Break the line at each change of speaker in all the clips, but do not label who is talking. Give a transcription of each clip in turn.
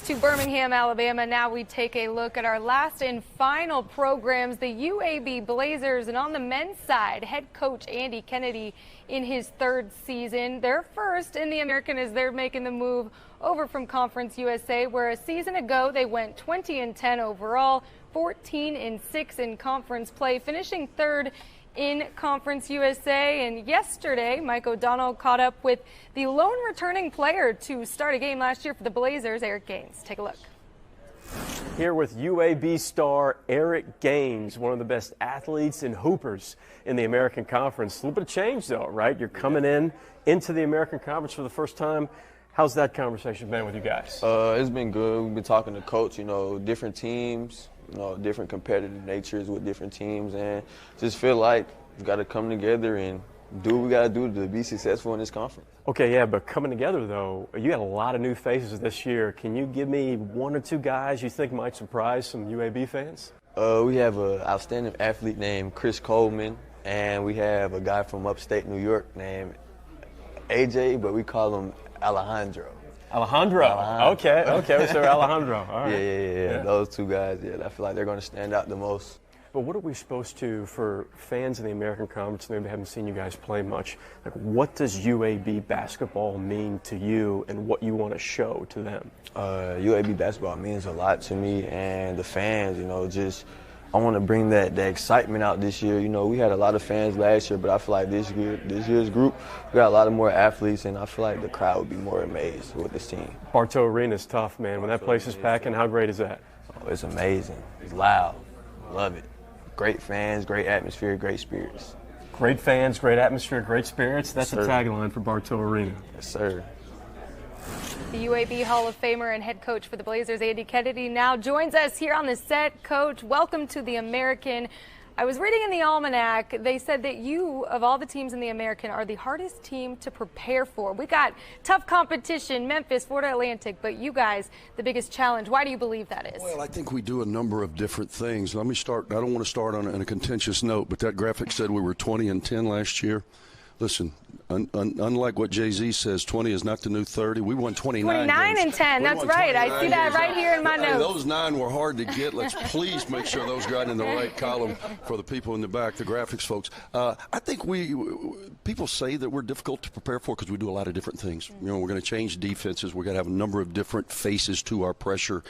to Birmingham, Alabama. Now we take a look at our last and final programs, the UAB Blazers. And on the men's side, head coach Andy Kennedy in his third season. They're first in the American as they're making the move over from Conference USA, where a season ago they went 20-10 overall, 14-6 in conference play, finishing third in Conference USA. And yesterday, Mike O'Donnell caught up with the lone returning player to start a game last year for the Blazers, Eric Gaines. Take a look.
Here with UAB star Eric Gaines, one of the best athletes and hoopers in the American Conference. A little bit of change, though, right? You're coming into the American Conference for the first time. How's that conversation been with you guys?
It's been good. We've been talking to coach, different teams, different competitive natures with different teams, and just feel like we've got to come together and do what we got to do to be successful in this conference.
Okay, yeah, but coming together, though, you had a lot of new faces this year. Can you give me one or two guys you think might surprise some UAB fans?
We have an outstanding athlete named Chris Coleman, and we have a guy from upstate New York named AJ, but we call him Alejandro.
Alejandro. Okay, so Alejandro. All right.
Yeah. Those two guys, I feel like they're going to stand out the most.
But what are we supposed to, for fans in the American Conference, maybe haven't seen you guys play much, like what does UAB basketball mean to you and what you want to show to them?
UAB basketball means a lot to me and the fans, I want to bring that excitement out this year. We had a lot of fans last year, but I feel like this year's group, we got a lot of more athletes, and I feel like the crowd would be more amazed with this team.
Bartow Arena is tough, man. When that place is packing, how great is that?
Oh, it's amazing. It's loud. Love it. Great fans, great atmosphere, great spirits.
Great fans, great atmosphere, great spirits. That's
Yes,
a tagline for Bartow Arena.
Yes, sir.
The UAB Hall of Famer and head coach for the Blazers, Andy Kennedy, now joins us here on the set. Coach, welcome to the American. I was reading in the Almanac, they said that you, of all the teams in the American, are the hardest team to prepare for. We got tough competition, Memphis, Florida Atlantic, but you guys, the biggest challenge. Why do you believe that is?
Well, I think we do a number of different things. Let me start. I don't want to start on a contentious note, but that graphic said we were 20-10 last year. Listen, unlike what Jay-Z says, 20 is not the new 30. We won 29
and 10. That's right. I see that right here in my notes.
Those 9 were hard to get. Let's please make sure those got in the right column for the people in the back, the graphics folks. I think people say that we're difficult to prepare for because we do a lot of different things. We're going to change defenses. We're going to have a number of different faces to our pressure.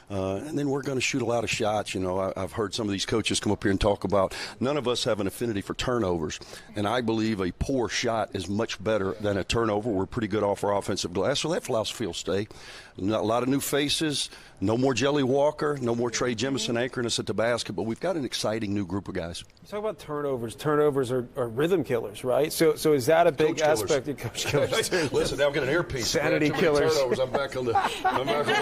And then we're going to shoot a lot of shots. I've heard some of these coaches come up here and talk about none of us have an affinity for turnovers. And I believe a poor shot is much better than a turnover. We're pretty good off our offensive glass, so that philosophy will stay. A lot of new faces, no more Jelly Walker, no more Trey Jemison anchoring us at the basket, but we've got an exciting new group of guys.
You talk about turnovers. Turnovers are rhythm killers, right? So is that a big aspect of coach killers?
Listen, now I've got an earpiece.
Sanity killers.
Turnovers. I'm back on the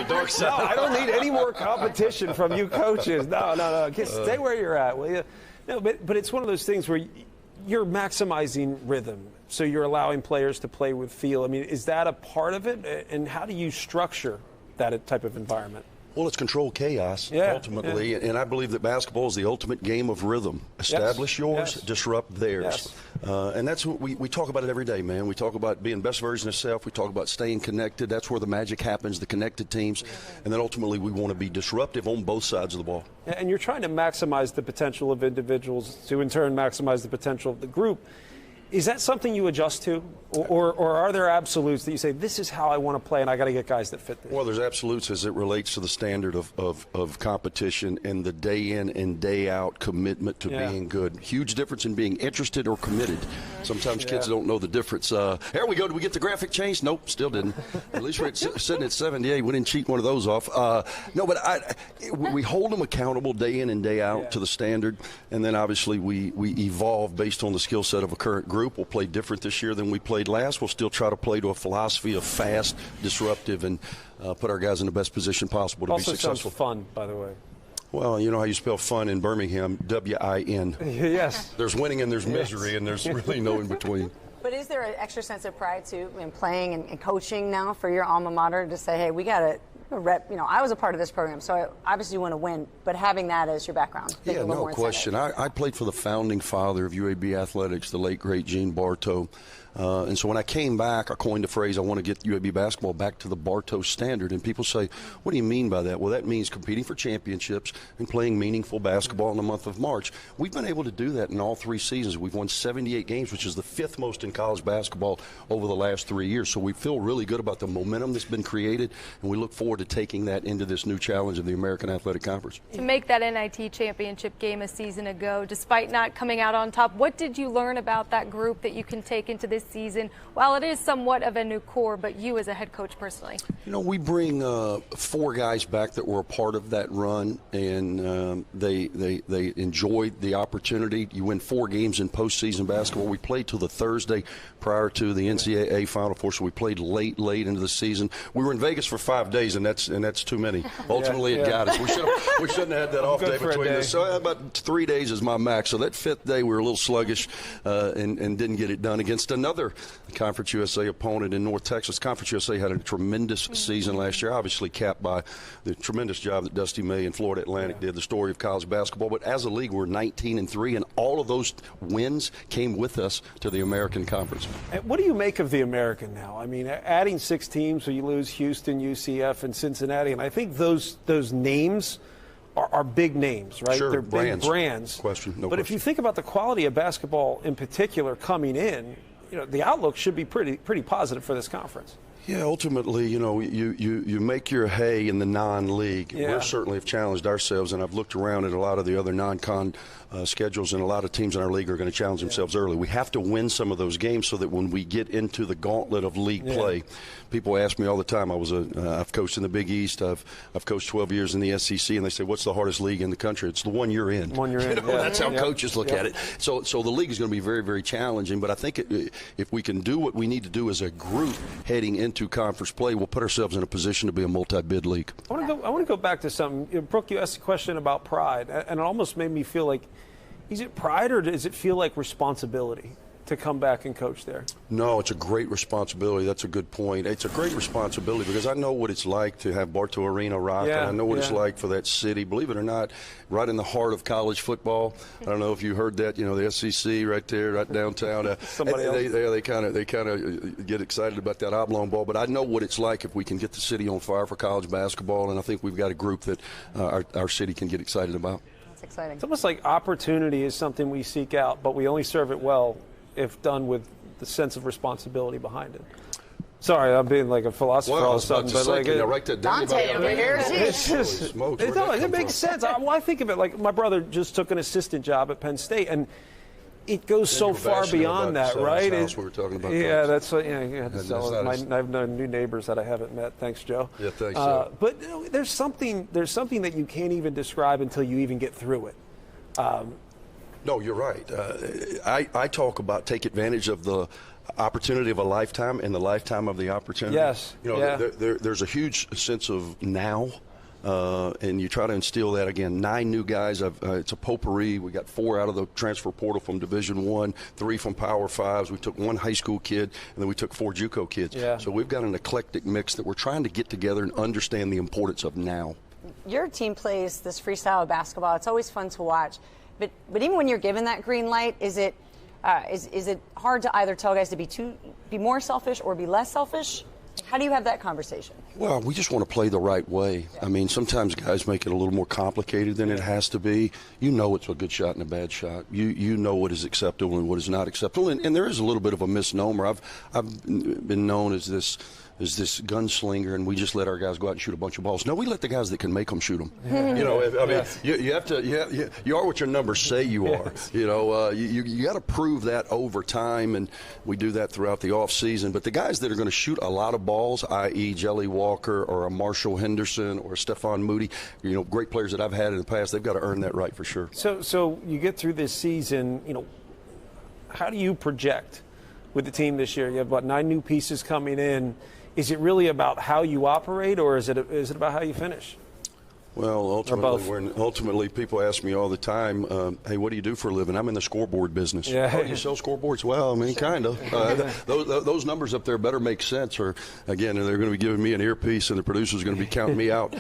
dark side.
No, I don't need any more competition from you coaches. No. Stay where you're at, will you? No, but it's one of those things where you're maximizing rhythm. So you're allowing players to play with feel. I mean, is that a part of it? And how do you structure that type of environment?
Well, it's controlled chaos, ultimately, and I believe that basketball is the ultimate game of rhythm. Establish yours, disrupt theirs. And that's what we talk about it every day, man. We talk about being best version of self. We talk about staying connected. That's where the magic happens, the connected teams. And then ultimately we want to be disruptive on both sides of the ball.
And you're trying to maximize the potential of individuals to, in turn, maximize the potential of the group. Is that something you adjust to, or are there absolutes that you say, this is how I want to play and I got to get guys that fit this?
Well, there's absolutes as it relates to the standard of competition and the day in and day out commitment to being good. Huge difference in being interested or committed. Sometimes kids don't know the difference. Here we go. Did we get the graphic changed? Nope, still didn't. At least we're sitting at 78. We didn't cheat one of those off. No, but we hold them accountable day in and day out to the standard, and then obviously we evolve based on the skill set of a current group. We'll play different this year than we played last. We'll still try to play to a philosophy of fast, disruptive, and put our guys in the best position possible to be successful.
Also sounds fun, by the way.
Well, you know how you spell fun in Birmingham, W-I-N.
Yes.
There's winning and there's misery, and there's really no in between.
But is there an extra sense of pride, too, in playing and coaching now for your alma mater to say, hey, we got to rep, I was a part of this program, so obviously you want to win, but having that as your background.
Yeah, no question. I played for the founding father of UAB athletics, the late, great Gene Bartow. And so when I came back, I coined the phrase, I want to get UAB basketball back to the Bartow standard. And people say, what do you mean by that? Well, that means competing for championships and playing meaningful basketball in the month of March. We've been able to do that in all 3 seasons. We've won 78 games, which is the 5th most in college basketball over the last 3 years. So we feel really good about the momentum that's been created, and we look forward to taking that into this new challenge of the American Athletic Conference.
To make that NIT championship game a season ago, despite not coming out on top, what did you learn about that group that you can take into this season? While it is somewhat of a new core, but you as a head coach personally.
You know, we bring 4 guys back that were a part of that run, and they enjoyed the opportunity. You win 4 games in postseason basketball. We played till the Thursday prior to the NCAA Final Four, so we played late into the season. We were in Vegas for 5 days, and that's too many. Ultimately, it got us. We shouldn't have had that off day between us. So about 3 days is my max. So that 5th day, we were a little sluggish and didn't get it done against another Conference USA opponent in North Texas. Conference USA had a tremendous season last year, obviously capped by the tremendous job that Dusty May and Florida Atlantic did, the story of college basketball. But as a league, we're 19-3, and all of those wins came with us to the American Conference.
What do you make of the American now? I mean, adding 6 teams, so you lose Houston, UCF, and Cincinnati, and I think those names are big names, right?
Sure,
they're big brands. But if you think about the quality of basketball in particular coming in, you know, the outlook should be pretty positive for this conference.
Yeah, ultimately, you know, you make your hay in the non-league.
Yeah.
We certainly have challenged ourselves, and I've looked around at a lot of the other non-con schedules, and a lot of teams in our league are going to challenge themselves early. We have to win some of those games so that when we get into the gauntlet of league play, people ask me all the time. I've coached in the Big East. I've coached 12 years in the SEC, and they say, "What's the hardest league in the country?" It's the one you're in. That's how coaches look at it. So the league is going to be very, very challenging. But I think if we can do what we need to do as a group heading into conference play, we'll put ourselves in a position to be a multi-bid league.
I want to go back to something. Brooke, you asked a question about pride, and it almost made me feel like, is it pride or does it feel like responsibility to come back and coach there?
No, it's a great responsibility. That's a good point. It's a great responsibility because I know what it's like to have Bartow Arena rock, and I know what it's like for that city, believe it or not, right in the heart of college football. I don't know if you heard that, you know, the SEC right there, right downtown. They kind of get excited about that oblong ball, but I know what it's like if we can get the city on fire for college basketball, and I think we've got a group that our city can get excited about.
That's exciting.
It's almost like opportunity is something we seek out, but we only serve it well if done with the sense of responsibility behind it. Sorry, I'm being like a philosopher all of a sudden. But like,
write that down.
Dante over here.
It makes sense. I think of it like my brother just took an assistant job at Penn State, and it goes so far beyond that, right?
We were talking about
that's what, you have to sell it. I have no new neighbors that I haven't met. Thanks, Joe.
Yeah, thanks.
But you know, there's something that you can't even describe until you even get through it.
No, you're right. I talk about take advantage of the opportunity of a lifetime and the lifetime of the opportunity.
Yes.
You know, there's a huge sense of now, and you try to instill that again. 9 new guys. It's a potpourri. We got 4 out of the transfer portal from Division I, 3 from Power Fives. We took 1 high school kid, and then we took 4 JUCO kids.
Yeah.
So we've got an eclectic mix that we're trying to get together and understand the importance of now.
Your team plays this freestyle of basketball. It's always fun to watch. But even when you're given that green light, is it hard to either tell guys to be more selfish or be less selfish? How do you have that conversation?
Well, we just want to play the right way. I mean, sometimes guys make it a little more complicated than it has to be. You know it's a good shot and a bad shot. You know what is acceptable and what is not acceptable. And there is a little bit of a misnomer. I've been known as this gunslinger, and we just let our guys go out and shoot a bunch of balls. No, we let the guys that can make them shoot them. You know, I mean, you have to. You are what your numbers say you are. You know, you got to prove that over time, and we do that throughout the off season. But the guys that are going to shoot a lot of balls, i.e., Jelly Walker or a Marshall Henderson or a Stephon Moody, you know, great players that I've had in the past, they've got to earn that right for sure.
So you get through this season. You know, how do you project with the team this year? You have about 9 new pieces coming in. Is it really about how you operate, or is it about how you finish?
Well, ultimately, people ask me all the time, hey, what do you do for a living? I'm in the scoreboard business.
Yeah.
Oh, you sell scoreboards? Well, I mean, kind of. Those numbers up there better make sense, or, again, they're going to be giving me an earpiece and the producer's going to be counting me out.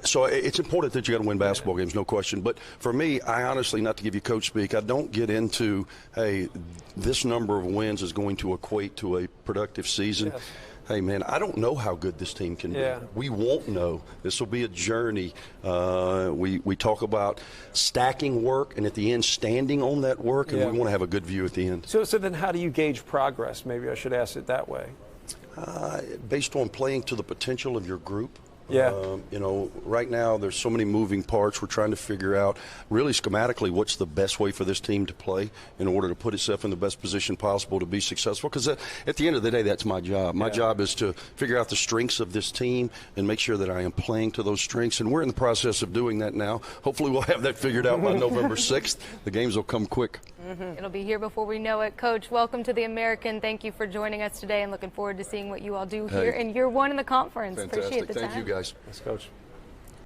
So it's important that you got to win basketball games, no question. But for me, I honestly, not to give you coach speak, I don't get into, hey, this number of wins is going to equate to a productive season. Yes. Hey, man, I don't know how good this team can be. We won't know. This will be a journey. We talk about stacking work and at the end standing on that work, and we want to have a good view at the end.
So then how do you gauge progress? Maybe I should ask it that way.
Based on playing to the potential of your group.
Yeah.
Right now there's so many moving parts. We're trying to figure out really schematically what's the best way for this team to play in order to put itself in the best position possible to be successful. Because at the end of the day, that's my job. My job is to figure out the strengths of this team and make sure that I am playing to those strengths. And we're in the process of doing that now. Hopefully we'll have that figured out by November 6th. The games will come quick.
It'll be here before we know it. Coach, welcome to the American. Thank you for joining us today and looking forward to seeing what you all do here in year one in the conference.
Fantastic.
Appreciate the time.
Thank you, guys.
Thanks, Coach.